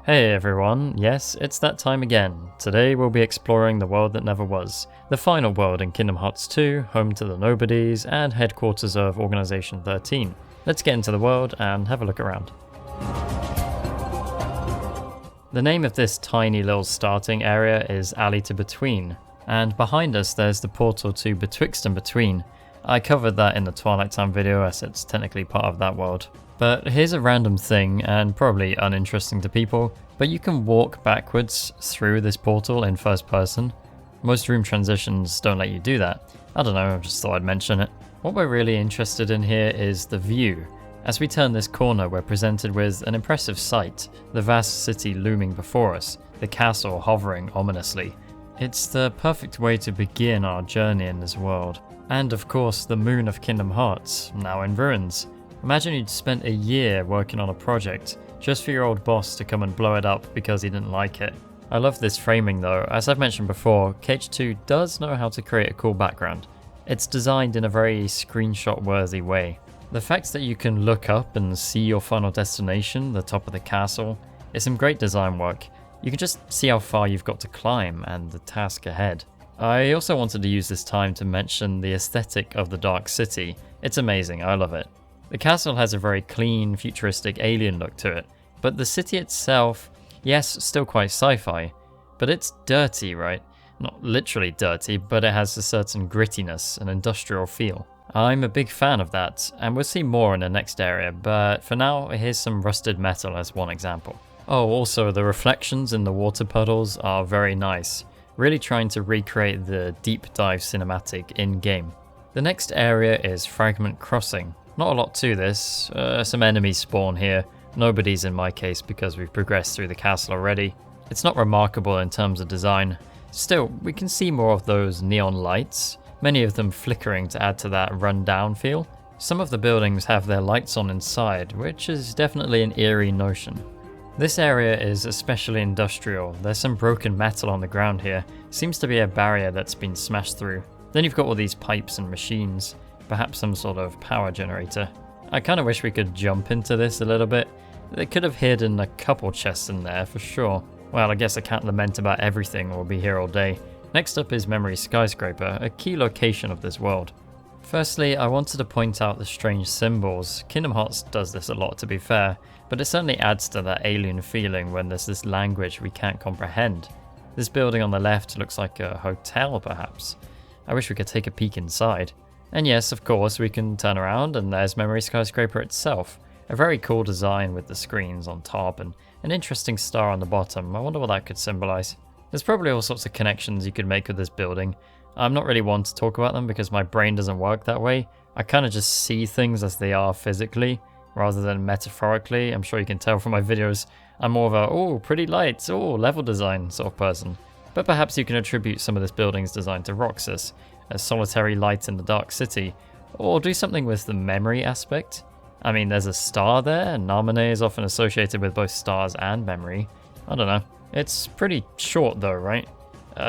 Hey everyone, yes, it's that time again. Today we'll be exploring the world that never was, the final world in Kingdom Hearts 2, home to the Nobodies and headquarters of Organization XIII. Let's get into the world and have a look around. The name of this tiny little starting area is Alley to Between, and behind us there's the portal to Betwixt and Between. I covered that in the Twilight Town video as it's technically part of that world. But here's a random thing, and probably uninteresting to people, but you can walk backwards through this portal in first person. Most room transitions don't let you do that. I don't know, I just thought I'd mention it. What we're really interested in here is the view. As we turn this corner, we're presented with an impressive sight, the vast city looming before us, the castle hovering ominously. It's the perfect way to begin our journey in this world. And of course, the moon of Kingdom Hearts, now in ruins. Imagine you'd spent a year working on a project just for your old boss to come and blow it up because he didn't like it. I love this framing though. As I've mentioned before, KH2 does know how to create a cool background. It's designed in a very screenshot-worthy way. The fact that you can look up and see your final destination, the top of the castle, is some great design work. You can just see how far you've got to climb and the task ahead. I also wanted to use this time to mention the aesthetic of the Dark City. It's amazing, I love it. The castle has a very clean, futuristic alien look to it, but the city itself, yes, still quite sci-fi, but it's dirty, right? Not literally dirty, but it has a certain grittiness and industrial feel. I'm a big fan of that, and we'll see more in the next area, but for now, here's some rusted metal as one example. Oh, also, the reflections in the water puddles are very nice, really trying to recreate the deep dive cinematic in-game. The next area is Fragment Crossing. Not a lot to this, some enemies spawn here, nobody's in my case because we've progressed through the castle already. It's not remarkable in terms of design. Still, we can see more of those neon lights, many of them flickering to add to that run-down feel. Some of the buildings have their lights on inside, which is definitely an eerie notion. This area is especially industrial. There's some broken metal on the ground here, seems to be a barrier that's been smashed through. Then you've got all these pipes and machines. Perhaps some sort of power generator. I kind of wish we could jump into this a little bit. They could have hidden a couple chests in there for sure. Well, I guess I can't lament about everything or be here all day. Next up is Memory Skyscraper, a key location of this world. Firstly, I wanted to point out the strange symbols. Kingdom Hearts does this a lot to be fair, but it certainly adds to that alien feeling when there's this language we can't comprehend. This building on the left looks like a hotel perhaps. I wish we could take a peek inside. And yes, of course, we can turn around and there's Memory Skyscraper itself. A very cool design with the screens on top and an interesting star on the bottom. I wonder what that could symbolize. There's probably all sorts of connections you could make with this building. I'm not really one to talk about them because my brain doesn't work that way. I kind of just see things as they are physically rather than metaphorically. I'm sure you can tell from my videos. I'm more of a, oh, pretty lights, oh, level design sort of person. But perhaps you can attribute some of this building's design to Roxas, a solitary light in the Dark City, or do something with the memory aspect. I mean, there's a star there, and Namine is often associated with both stars and memory. I don't know. It's pretty short though, right?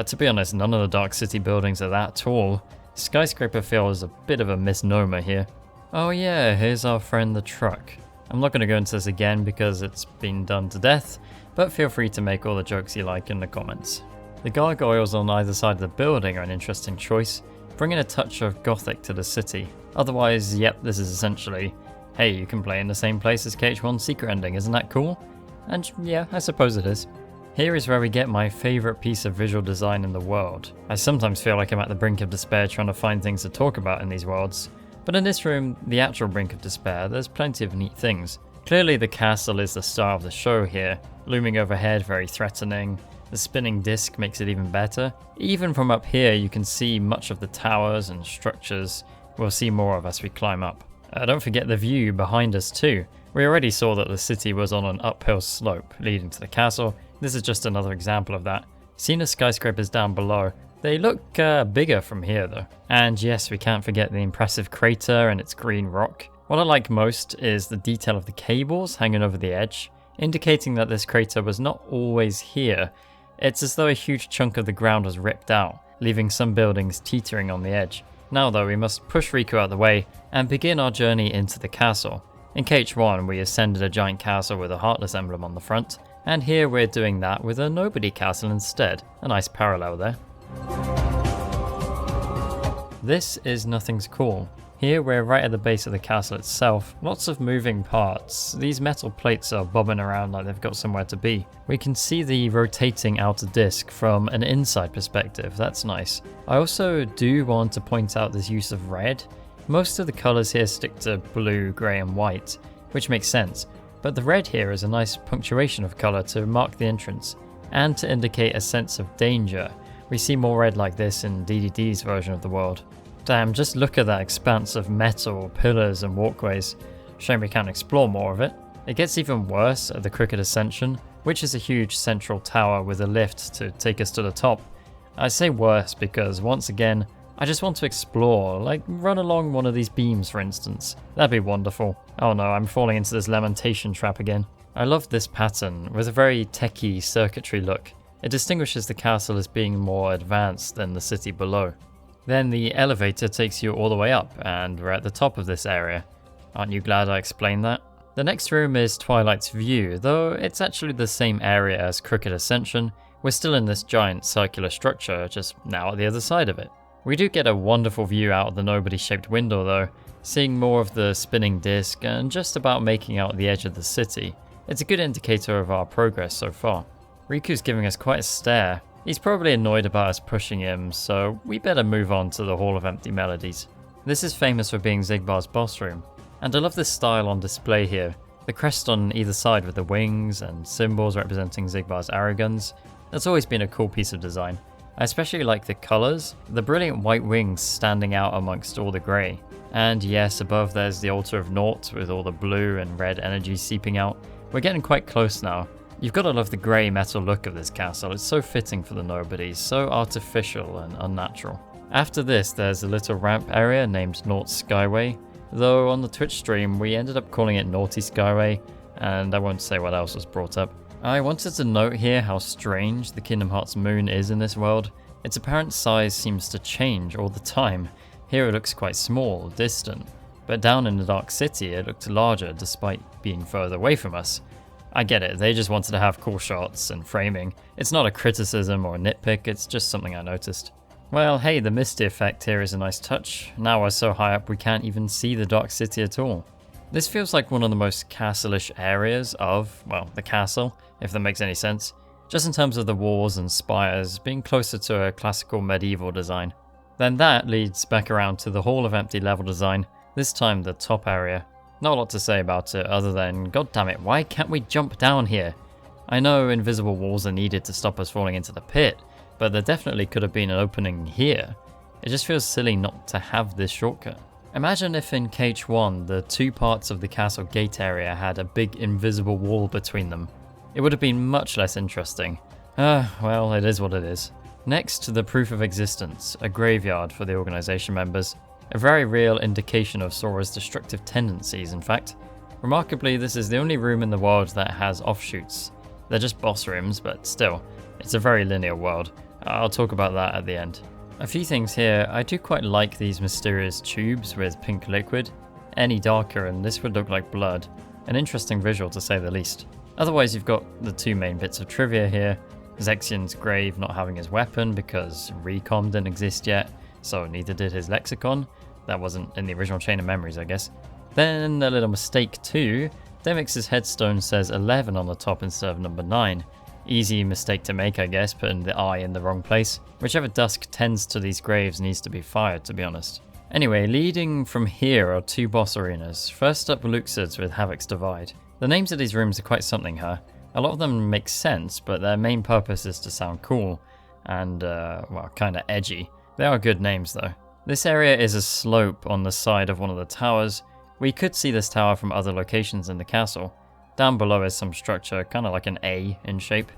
To be honest, none of the Dark City buildings are that tall. Skyscraper feels a bit of a misnomer here. Oh yeah, here's our friend the truck. I'm not going to go into this again because it's been done to death, but feel free to make all the jokes you like in the comments. The gargoyles on either side of the building are an interesting choice, bringing a touch of gothic to the city. Otherwise, yep, this is essentially, hey, you can play in the same place as KH1's secret ending, isn't that cool? And yeah, I suppose it is. Here is where we get my favourite piece of visual design in the world. I sometimes feel like I'm at the brink of despair trying to find things to talk about in these worlds, but in this room, the actual brink of despair, there's plenty of neat things. Clearly the castle is the star of the show here, looming overhead very threatening. The spinning disc makes it even better. Even from up here you can see much of the towers and structures we'll see more of as we climb up. Don't forget the view behind us too. We already saw that the city was on an uphill slope leading to the castle. This is just another example of that. Seeing the skyscrapers down below, they look bigger from here though. And yes, we can't forget the impressive crater and its green rock. What I like most is the detail of the cables hanging over the edge, indicating that this crater was not always here. It's as though a huge chunk of the ground was ripped out, leaving some buildings teetering on the edge. Now though, we must push Riku out of the way and begin our journey into the castle. In KH1, we ascended a giant castle with a Heartless emblem on the front, And here we're doing that with a nobody castle instead. A nice parallel there. This is Nothing's Call. Here we're right at the base of the castle itself, lots of moving parts. These metal plates are bobbing around like they've got somewhere to be. We can see the rotating outer disc from an inside perspective, that's nice. I also do want to point out this use of red. Most of the colours here stick to blue, grey and white, which makes sense, but the red here is a nice punctuation of colour to mark the entrance, and to indicate a sense of danger. We see more red like this in DDD's version of the world. Damn, just look at that expanse of metal, pillars and walkways. Shame we can't explore more of it. It gets even worse at the Crooked Ascension, which is a huge central tower with a lift to take us to the top. I say worse because, once again, I just want to explore, like run along one of these beams for instance. That'd be wonderful. Oh no, I'm falling into this lamentation trap again. I love this pattern, with a very techie circuitry look. It distinguishes the castle as being more advanced than the city below. Then the elevator takes you all the way up, and we're at the top of this area. Aren't you glad I explained that? The next room is Twilight's View, though it's actually the same area as Crooked Ascension. We're still in this giant circular structure, just now at the other side of it. We do get a wonderful view out of the nobody-shaped window though, seeing more of the spinning disc and just about making out the edge of the city. It's a good indicator of our progress so far. Riku's giving us quite a stare. He's probably annoyed about us pushing him, so we better move on to the Hall of Empty Melodies. This is famous for being Xigbar's boss room, and I love this style on display here. The crest on either side with the wings and symbols representing Xigbar's arrow guns. That's always been a cool piece of design. I especially like the colours, the brilliant white wings standing out amongst all the grey. And yes, above there's the Altar of Naught with all the blue and red energy seeping out. We're getting quite close now. You've got to love the grey metal look of this castle, it's so fitting for the nobodies, so artificial and unnatural. After this there's a little ramp area named Naught's Skyway, though on the Twitch stream we ended up calling it Naughty Skyway, and I won't say what else was brought up. I wanted to note here how strange the Kingdom Hearts moon is in this world. Its apparent size seems to change all the time. Here it looks quite small, distant, but down in the Dark City it looked larger despite being further away from us. I get it, they just wanted to have cool shots and framing. It's not a criticism or a nitpick, it's just something I noticed. Well, hey, the misty effect here is a nice touch. Now we're so high up we can't even see the Dark City at all. This feels like one of the most castle-ish areas of, well, the castle, if that makes any sense. Just in terms of the walls and spires being closer to a classical medieval design. Then that leads back around to the Hall of Empty level design, this time the top area. Not a lot to say about it other than, god damn it, why can't we jump down here? I know invisible walls are needed to stop us falling into the pit, but there definitely could have been an opening here. It just feels silly not to have this shortcut. Imagine if in KH1 the two parts of the castle gate area had a big invisible wall between them. It would have been much less interesting. Well, it is what it is. Next, the Proof of Existence, a graveyard for the organization members. A very real indication of Sora's destructive tendencies, in fact. Remarkably, this is the only room in the world that has offshoots. They're just boss rooms, but still, it's a very linear world. I'll talk about that at the end. A few things here, I do quite like these mysterious tubes with pink liquid. Any darker and this would look like blood. An interesting visual to say the least. Otherwise you've got the two main bits of trivia here. Zexion's grave not having his weapon because Recom didn't exist yet, so neither did his lexicon. That wasn't in the original Chain of Memories, I guess. Then a little mistake too. Demix's headstone says 11 on the top instead of number 9. Easy mistake to make, I guess, putting the I in the wrong place. Whichever dusk tends to these graves needs to be fired, to be honest. Anyway, leading from here are two boss arenas. First up, Luxord's with Havoc's Divide. The names of these rooms are quite something, huh? A lot of them make sense, but their main purpose is to sound cool and, well, kinda edgy. They are good names though. This area is a slope on the side of one of the towers. We could see this tower from other locations in the castle. Down below is some structure, kinda like an A in shape.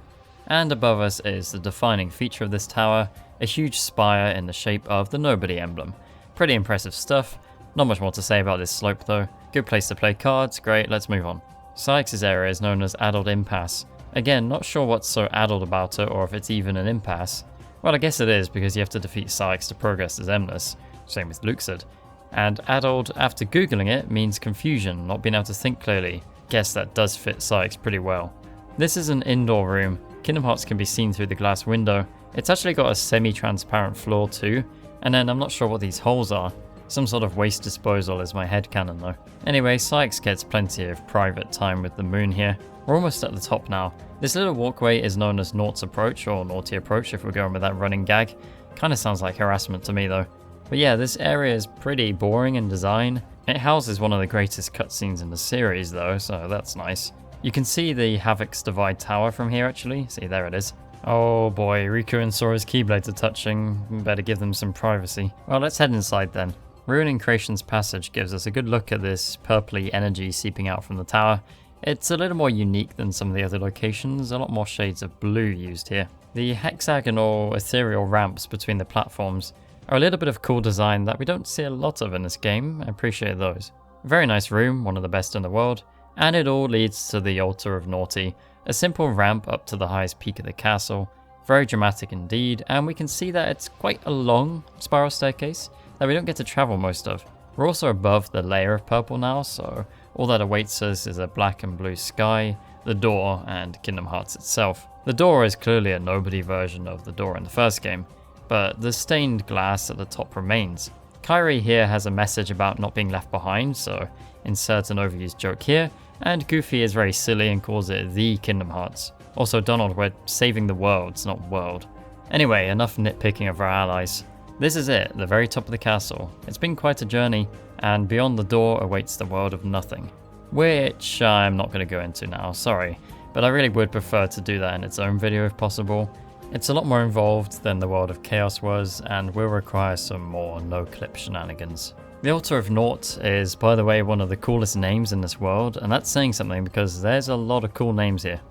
And above us is the defining feature of this tower, a huge spire in the shape of the Nobody emblem. Pretty impressive stuff. Not much more to say about this slope though. Good place to play cards, great, let's move on. Sykes' area is known as Addled Impasse. Again, not sure what's so addled about it or if it's even an impasse. Well, I guess it is because you have to defeat Sykes to progress as Emnus, same with Luxord. And addled, after googling it, means confusion, not being able to think clearly. Guess that does fit Sykes pretty well. This is an indoor room. Kingdom Hearts can be seen through the glass window. It's actually got a semi-transparent floor too, and then I'm not sure what these holes are. Some sort of waste disposal is my headcanon though. Anyway, Sykes gets plenty of private time with the moon here. We're almost at the top now. This little walkway is known as Naught's Approach, or Naughty Approach if we're going with that running gag. Kinda sounds like harassment to me though. But yeah, this area is pretty boring in design. It houses one of the greatest cutscenes in the series though, so that's nice. You can see the Havoc's Divide Tower from here actually. See, there it is. Oh boy, Riku and Sora's Keyblades are touching. Better give them some privacy. Well, let's head inside then. Ruining Creation's Passage gives us a good look at this purpley energy seeping out from the tower. It's a little more unique than some of the other locations, a lot more shades of blue used here. The hexagonal ethereal ramps between the platforms are a little bit of cool design that we don't see a lot of in this game. I appreciate those. Very nice room, one of the best in the world, and it all leads to the Altar of Naughty, a simple ramp up to the highest peak of the castle. Very dramatic indeed, and we can see that it's quite a long spiral staircase that we don't get to travel most of. We're also above the layer of purple now, so all that awaits us is a black and blue sky, the door, and Kingdom Hearts itself. The door is clearly a nobody version of the door in the first game, but the stained glass at the top remains. Kairi here has a message about not being left behind, so insert an overused joke here, and Goofy is very silly and calls it the Kingdom Hearts. Also, Donald, we're saving the worlds, not world. Anyway, enough nitpicking of our allies. This is it, the very top of the castle. It's been quite a journey, and beyond the door awaits the world of nothing. Which I'm not going to go into now, sorry, but I really would prefer to do that in its own video if possible. It's a lot more involved than the world of Chaos was, and will require some more no-clip shenanigans. The Altar of Naught is, by the way, one of the coolest names in this world, and that's saying something because there's a lot of cool names here.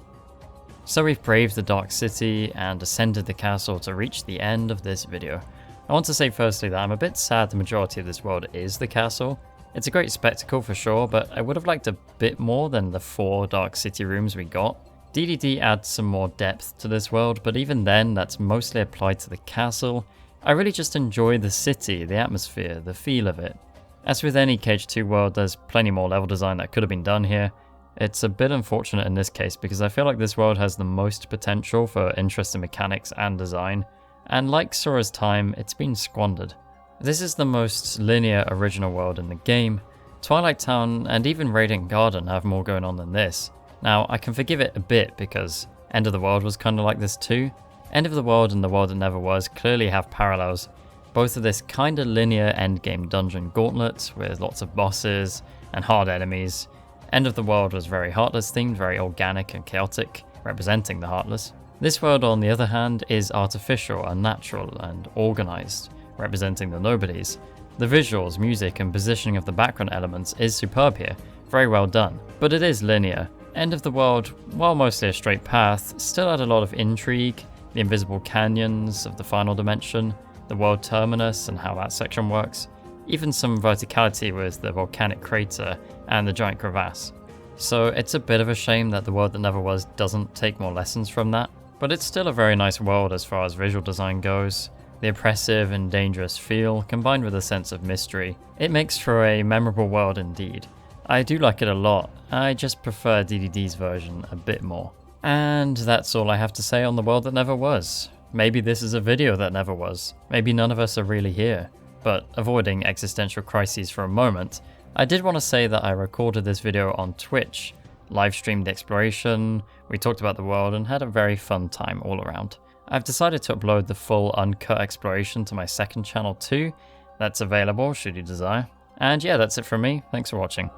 So we've braved the Dark City and ascended the castle to reach the end of this video. I want to say firstly that I'm a bit sad the majority of this world is the castle. It's a great spectacle for sure, but I would have liked a bit more than the 4 Dark City rooms we got. DDD adds some more depth to this world, but even then that's mostly applied to the castle. I really just enjoy the city, the atmosphere, the feel of it. As with any KH2 world, there's plenty more level design that could have been done here. It's a bit unfortunate in this case because I feel like this world has the most potential for interesting mechanics and design. And like Sora's time, it's been squandered. This is the most linear original world in the game. Twilight Town and even Radiant Garden have more going on than this. Now, I can forgive it a bit because End of the World was kind of like this too. End of the World and The World That Never Was clearly have parallels. Both of this kind of linear endgame dungeon gauntlet with lots of bosses and hard enemies. End of the World was very Heartless themed, very organic and chaotic, representing the Heartless. This world, on the other hand, is artificial, unnatural, and organized, representing the nobodies. The visuals, music, and positioning of the background elements is superb here, very well done, but it is linear. End of the World, while mostly a straight path, still had a lot of intrigue, the invisible canyons of the final dimension, the world terminus and how that section works, even some verticality with the volcanic crater and the giant crevasse. So it's a bit of a shame that The World That Never Was doesn't take more lessons from that. But it's still a very nice world as far as visual design goes. The oppressive and dangerous feel, combined with a sense of mystery, it makes for a memorable world indeed. I do like it a lot, I just prefer DDD's version a bit more. And that's all I have to say on The World That Never Was. Maybe this is a video that never was. Maybe none of us are really here. But avoiding existential crises for a moment, I did want to say that I recorded this video on Twitch, live streamed exploration, we talked about the world and had a very fun time all around. I've decided to upload the full uncut exploration to my second channel too. That's available should you desire. And yeah, that's it from me. Thanks for watching.